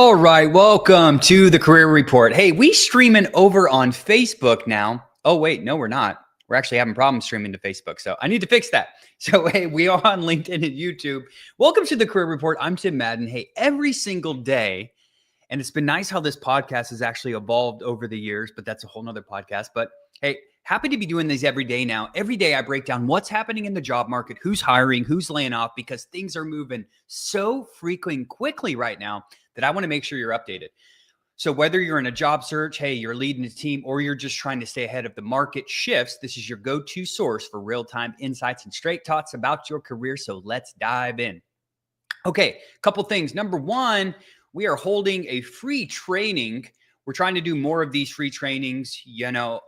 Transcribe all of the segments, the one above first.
All right, welcome to the Career Report. Hey, we streaming over on Facebook now. Oh, wait, no, we're not. We're actually having problems streaming to Facebook, so I need to fix that. So, hey, we are on LinkedIn and YouTube. Welcome to the Career Report. I'm Tim Madden. Hey, every single day, and it's been nice how this podcast has actually evolved over the years, but that's a whole nother podcast. But hey, happy to be doing these every day now. Every day I break down what's happening in the job market, who's hiring, who's laying off, because things are moving so freaking quickly right now that I want to make sure you're updated. So whether you're in a job search, hey, you're leading a team, or you're just trying to stay ahead of the market shifts, this is your go-to source for real-time insights and straight talks about your career. So let's dive in. Okay, a couple things. Number one, we are holding a free training. We're trying to do more of these free trainings, a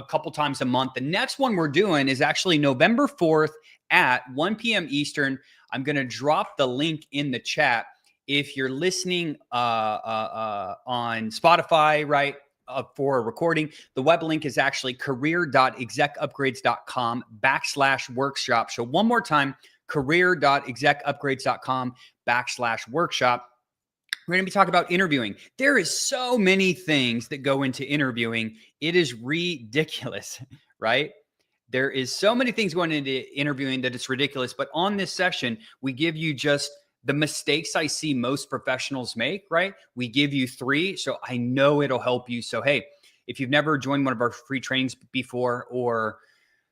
couple times a month. The next one we're doing is actually November 4th at 1 p.m. Eastern. I'm going to drop the link in the chat. If you're listening on Spotify, right, for a recording, the web link is actually career.execupgrades.com/workshop. So one more time, career.execupgrades.com/workshop. We're going to be talking about interviewing. There is so many things that go into interviewing. It is ridiculous, right? There is so many things going into interviewing that it's ridiculous. But on this session, we give you just the mistakes I see most professionals make, right? We give you 3. So I know it'll help you. So, hey, if you've never joined one of our free trainings before, or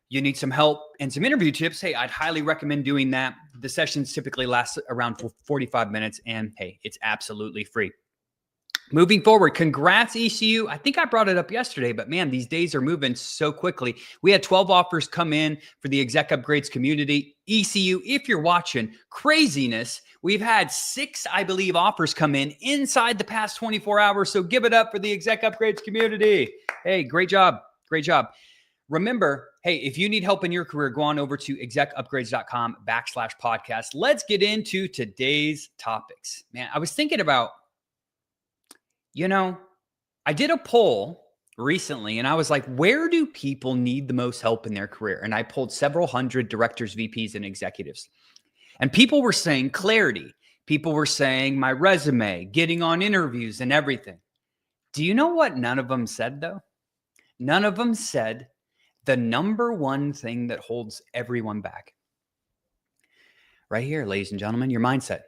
you need some help and some interview tips, hey, I'd highly recommend doing that. The sessions typically last around 45 minutes, and hey, it's absolutely free. Moving forward, congrats, ECU. I think I brought it up yesterday, but man, these days are moving so quickly. We had 12 offers come in for the Exec Upgrades community. ECU, if you're watching, craziness. We've had 6, I believe, offers come in inside the past 24 hours. So give it up for the Exec Upgrades community. Hey, great job. Great job. Remember, hey, if you need help in your career, go on over to execupgrades.com/podcast. Let's get into today's topics. Man, I was thinking about, I did a poll recently and I was like, where do people need the most help in their career? And I pulled several hundred directors, VPs, and executives. And people were saying clarity. People were saying my resume, getting on interviews and everything. Do you know what none of them said, though? None of them said the number one thing that holds everyone back. Right here, ladies and gentlemen, your mindset.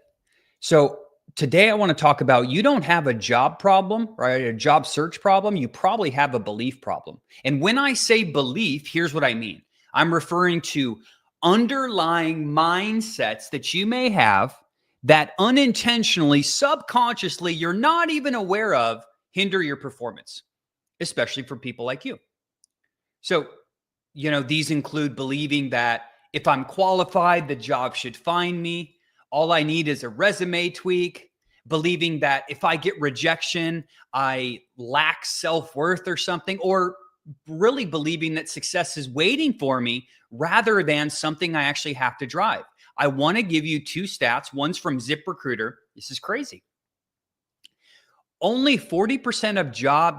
So today I want to talk about, you don't have a job problem, right? A job search problem. You probably have a belief problem. And when I say belief, here's what I mean. I'm referring to underlying mindsets that you may have that unintentionally, subconsciously, you're not even aware of, hinder your performance, especially for people like you. So, these include believing that if I'm qualified, the job should find me. All I need is a resume tweak. Believing that if I get rejection, I lack self-worth or something, or really believing that success is waiting for me rather than something I actually have to drive. I want to give you 2 stats. One's from ZipRecruiter. This is crazy. Only 40% of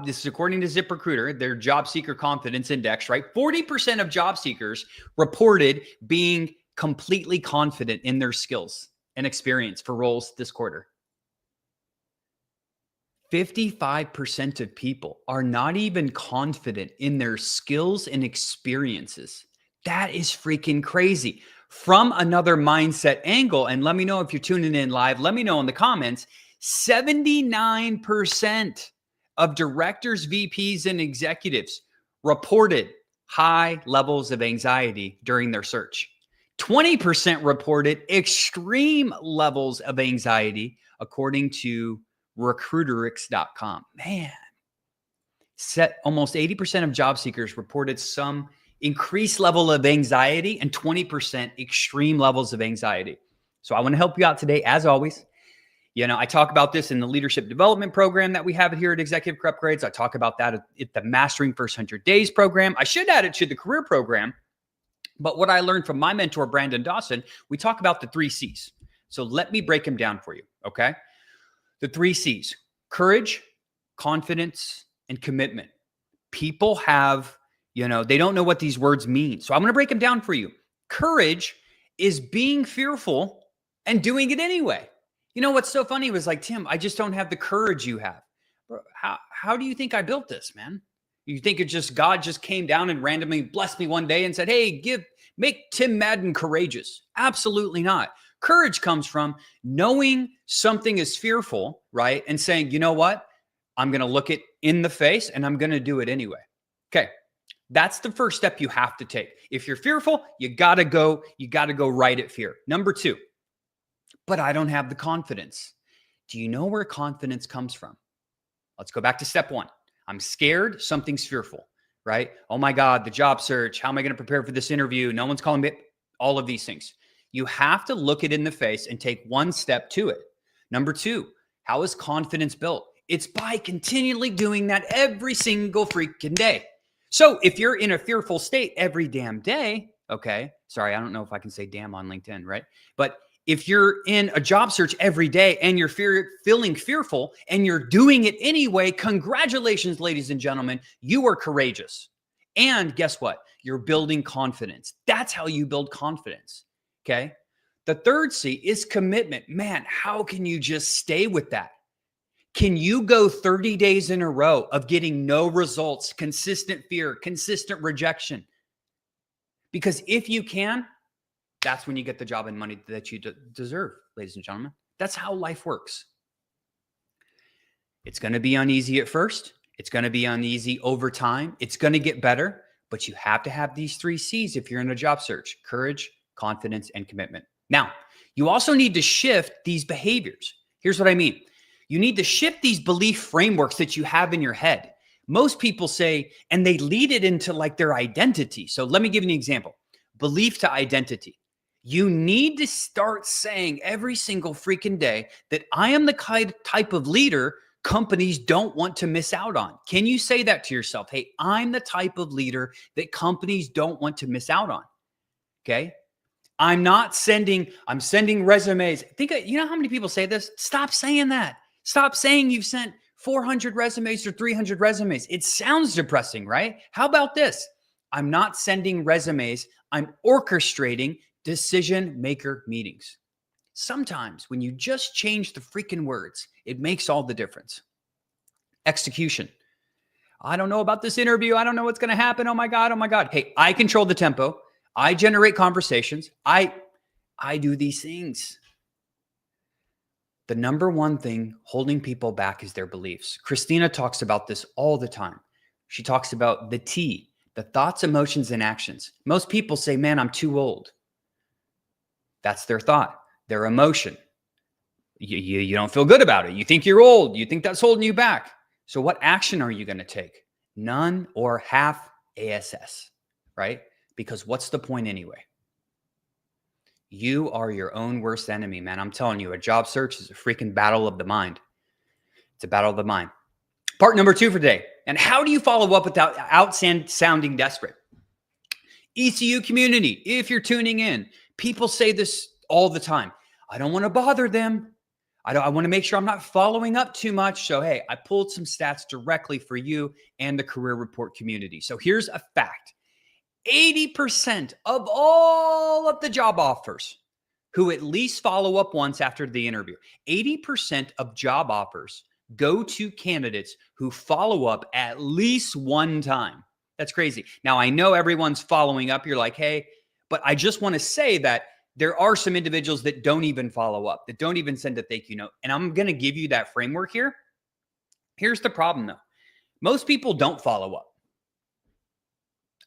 this is according to ZipRecruiter, their job seeker confidence index, right? 40% of job seekers reported being completely confident in their skills and experience for roles this quarter. 55% of people are not even confident in their skills and experiences. That is freaking crazy. From another mindset angle, and let me know if you're tuning in live, let me know in the comments, 79% of directors, VPs, and executives reported high levels of anxiety during their search. 20% reported extreme levels of anxiety, according to Recruiterix.com. Man, almost 80% of job seekers reported some increased level of anxiety and 20% extreme levels of anxiety. So I want to help you out today, as always. I talk about this in the leadership development program that we have here at Executive Career Upgrades. I talk about that at the Mastering First 100 Days program. I should add it to the career program. But what I learned from my mentor, Brandon Dawson, we talk about the 3 C's. So let me break them down for you, okay? The 3 C's: courage, confidence, and commitment. People have, they don't know what these words mean. So I'm going to break them down for you. Courage is being fearful and doing it anyway. You know what's so funny was like, Tim, I just don't have the courage you have. Bro, how do you think I built this, man? You think it just God just came down and randomly blessed me one day and said, "Hey, make Tim Madden courageous"? Absolutely not. Courage comes from knowing something is fearful, right? And saying, "You know what? I'm going to look it in the face and I'm going to do it anyway." Okay. That's the first step you have to take. If you're fearful, you got to go right at fear. Number 2, but I don't have the confidence. Do you know where confidence comes from? Let's go back to step 1. I'm scared. Something's fearful, right? Oh my God, the job search. How am I going to prepare for this interview? No one's calling me. All of these things. You have to look it in the face and take one step to it. Number 2, how is confidence built? It's by continually doing that every single freaking day. So if you're in a fearful state every damn day, okay, sorry, I don't know if I can say damn on LinkedIn, right? But if you're in a job search every day and you're feeling fearful and you're doing it anyway, congratulations, ladies and gentlemen, you are courageous. And guess what? You're building confidence. That's how you build confidence, okay? The third C is commitment. Man, how can you just stay with that? Can you go 30 days in a row of getting no results, consistent fear, consistent rejection? Because if you can, that's when you get the job and money that you deserve, ladies and gentlemen. That's how life works. It's going to be uneasy at first. It's going to be uneasy over time. It's going to get better, but you have to have these 3 C's if you're in a job search: courage, confidence, and commitment. Now, you also need to shift these behaviors. Here's what I mean. You need to shift these belief frameworks that you have in your head. Most people say, and they lead it into like their identity. So let me give you an example. Belief to identity. You need to start saying every single freaking day that I am the type of leader companies don't want to miss out on. Can you say that to yourself? Hey, I'm the type of leader that companies don't want to miss out on. Okay. I'm sending resumes. You know how many people say this? Stop saying that. Stop saying you've sent 400 resumes or 300 resumes. It sounds depressing, right? How about this? I'm not sending resumes. I'm orchestrating decision maker meetings. Sometimes when you just change the freaking words, it makes all the difference. Execution. I don't know about this interview. I don't know what's going to happen. Oh my God. Oh my God. Hey, I control the tempo. I generate conversations. I do these things. The number one thing holding people back is their beliefs. Christina talks about this all the time. She talks about the T, the thoughts, emotions, and actions. Most people say, man, I'm too old. That's their thought, their emotion. You don't feel good about it. You think you're old. You think that's holding you back. So what action are you going to take? None or half ASS, right? Because what's the point anyway? You are your own worst enemy, man. I'm telling you, a job search is a freaking battle of the mind. It's a battle of the mind. Part number 2 for today. And how do you follow up without sounding desperate? ECU community, if you're tuning in, people say this all the time. I don't want to bother them. I want to make sure I'm not following up too much. So, hey, I pulled some stats directly for you and the Career Report community. So here's a fact. 80% of all of the job offers who at least follow up once after the interview, 80% of job offers go to candidates who follow up at least one time. That's crazy. Now, I know everyone's following up. You're like, hey, but I just want to say that there are some individuals that don't even follow up, that don't even send a thank you note. And I'm going to give you that framework here. Here's the problem, though. Most people don't follow up.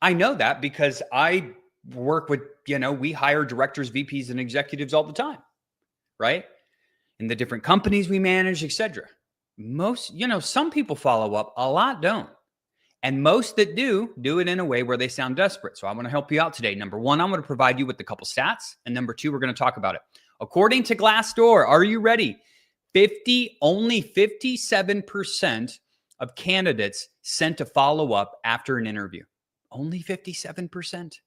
I know that because I work with, we hire directors, VPs, and executives all the time, right? In the different companies we manage, etc. Some people follow up, a lot don't. And most that do it in a way where they sound desperate. So I want to help you out today. Number 1, I'm going to provide you with a couple stats. And number 2, we're going to talk about it. According to Glassdoor, are you ready? Only 57% of candidates sent a follow-up after an interview. Only 57%.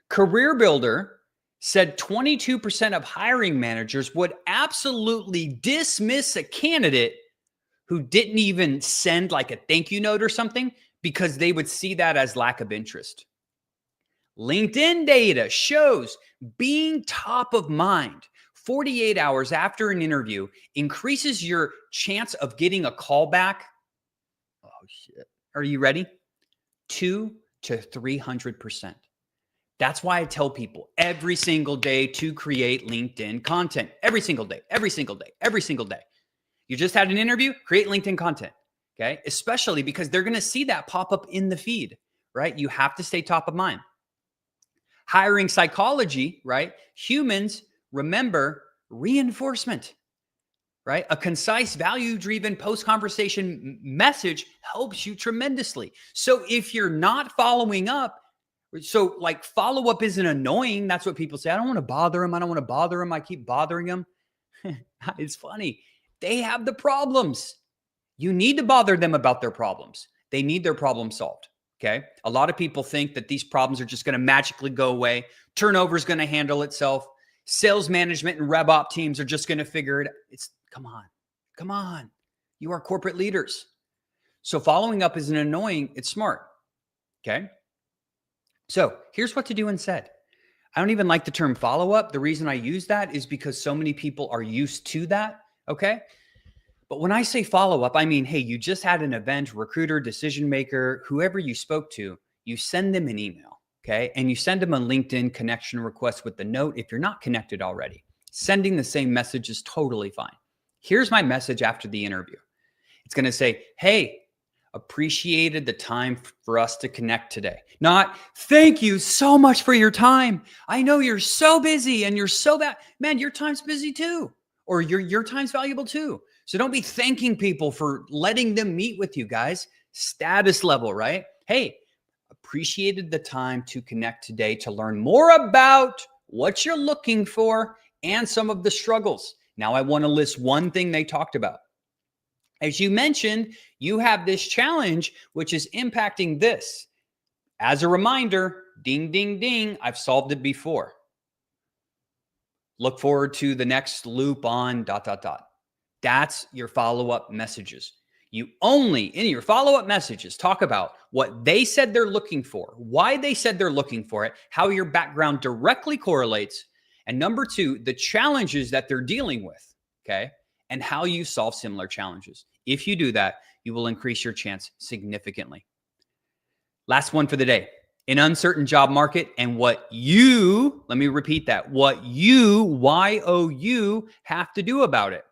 Career Builder said 22% of hiring managers would absolutely dismiss a candidate who didn't even send like a thank you note or something because they would see that as lack of interest. LinkedIn data shows being top of mind. 48 hours after an interview increases your chance of getting a call back. Oh, shit. Are you ready? 200 to 300%. That's why I tell people every single day to create LinkedIn content. Every single day, every single day, every single day. You just had an interview, create LinkedIn content. Okay. Especially because they're going to see that pop up in the feed, right? You have to stay top of mind. Hiring psychology, right? Humans remember reinforcement, right? A concise, value-driven post-conversation message helps you tremendously. So if you're not following up, so like follow-up isn't annoying. That's what people say. I don't want to bother them. I don't want to bother them. I keep bothering them. It's funny. They have the problems. You need to bother them about their problems. They need their problem solved. Okay. A lot of people think that these problems are just going to magically go away. Turnover is going to handle itself. Sales management and rev op teams are just going to figure it out. Come on. You are corporate leaders. So following up isn't annoying. It's smart. Okay. So here's what to do instead. I don't even like the term follow up. The reason I use that is because so many people are used to that. Okay. But when I say follow up, I mean, hey, you just had an event, recruiter, decision maker, whoever you spoke to, you send them an email, okay? And you send them a LinkedIn connection request with the note if you're not connected already. Sending the same message is totally fine. Here's my message after the interview. It's going to say, hey, appreciated the time for us to connect today. Not, thank you so much for your time. I know you're so busy and you're so bad. Man, your time's busy too. Or your time's valuable too. So don't be thanking people for letting them meet with you guys. Status level, right? Hey, appreciated the time to connect today to learn more about what you're looking for and some of the struggles. Now I want to list one thing they talked about. As you mentioned, you have this challenge, which is impacting this. As a reminder, ding, ding, ding, I've solved it before. Look forward to the next loop on ... That's your follow-up messages. You only, in your follow-up messages, talk about what they said they're looking for, why they said they're looking for it, how your background directly correlates, and number two, the challenges that they're dealing with, okay? And how you solve similar challenges. If you do that, you will increase your chance significantly. Last one for the day. An uncertain job market and what you, let me repeat that, what you, Y-O-U, have to do about it.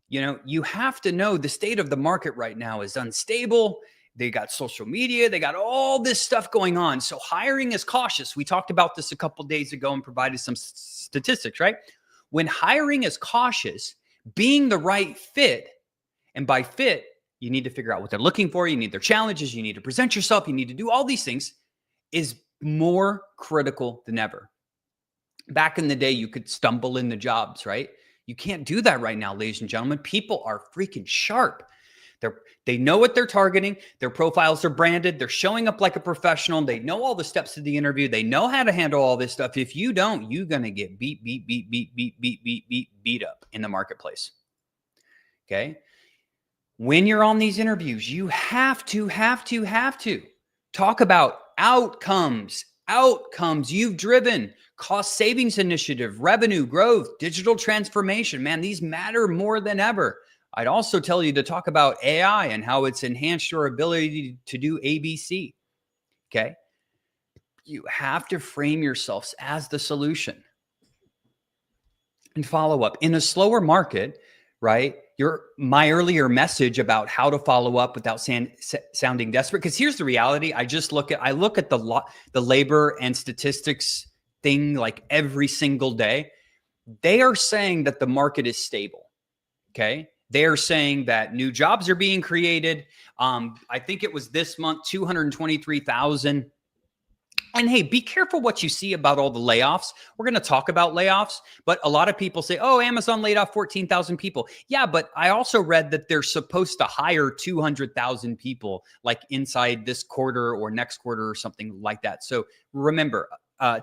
You know, you have to know the state of the market right now is unstable. They got social media. They got all this stuff going on. So hiring is cautious. We talked about this a couple of days ago and provided some statistics, right? When hiring is cautious, being the right fit, and by fit, you need to figure out what they're looking for. You need their challenges. You need to present yourself. You need to do all these things is more critical than ever. Back in the day, you could stumble into jobs, right? You can't do that right now, ladies and gentlemen. People are freaking sharp. They know what they're targeting. Their profiles are branded. They're showing up like a professional. They know all the steps to the interview. They know how to handle all this stuff. If you don't, you're going to get beat up in the marketplace. Okay. When you're on these interviews, you have to talk about outcomes you've driven, cost savings initiative, revenue growth, digital transformation. Man, these matter more than ever. I'd also tell you to talk about AI and how it's enhanced your ability to do ABC. Okay. You have to frame yourselves as the solution. And follow up in a slower market, right? My earlier message about how to follow up without sounding desperate. Because here's the reality. I look at the labor and statistics thing like every single day. They are saying that the market is stable. Okay. They are saying that new jobs are being created. I think it was this month, 223,000. And hey, be careful what you see about all the layoffs. We're going to talk about layoffs, but a lot of people say, oh, Amazon laid off 14,000 people. Yeah, but I also read that they're supposed to hire 200,000 people like inside this quarter or next quarter or something like that. So remember,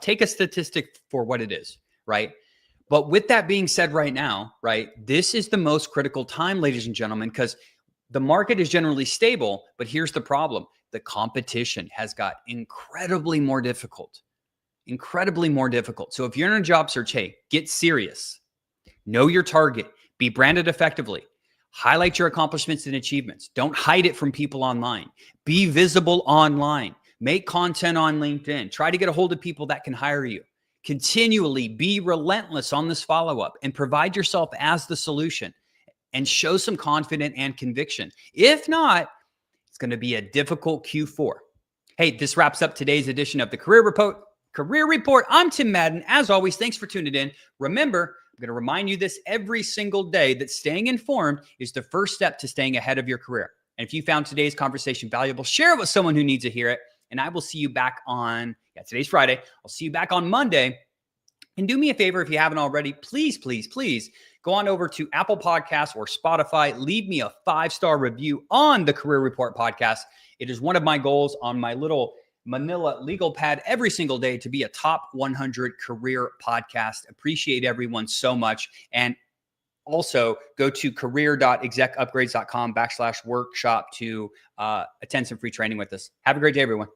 take a statistic for what it is, right? But with that being said right now, right, this is the most critical time, ladies and gentlemen, because the market is generally stable, but here's the problem. The competition has got incredibly more difficult. So if you're in a job search, hey, get serious. Know your target. Be branded effectively. Highlight your accomplishments and achievements. Don't hide it from people online. Be visible online. Make content on LinkedIn. Try to get a hold of people that can hire you. Continually be relentless on this follow-up and provide yourself as the solution and show some confidence and conviction. If not, it's going to be a difficult Q4. Hey, this wraps up today's edition of the Career Report. I'm Tim Madden. As always, thanks for tuning in. Remember, I'm going to remind you this every single day that staying informed is the first step to staying ahead of your career. And if you found today's conversation valuable, share it with someone who needs to hear it. And I will see you back on, today's Friday. I'll see you back on Monday. And do me a favor, if you haven't already, please go on over to Apple Podcasts or Spotify. Leave me a 5-star review on the Career Report podcast. It is one of my goals on my little Manila legal pad every single day to be a top 100 career podcast. Appreciate everyone so much. And also go to career.execupgrades.com/workshop to attend some free training with us. Have a great day, everyone.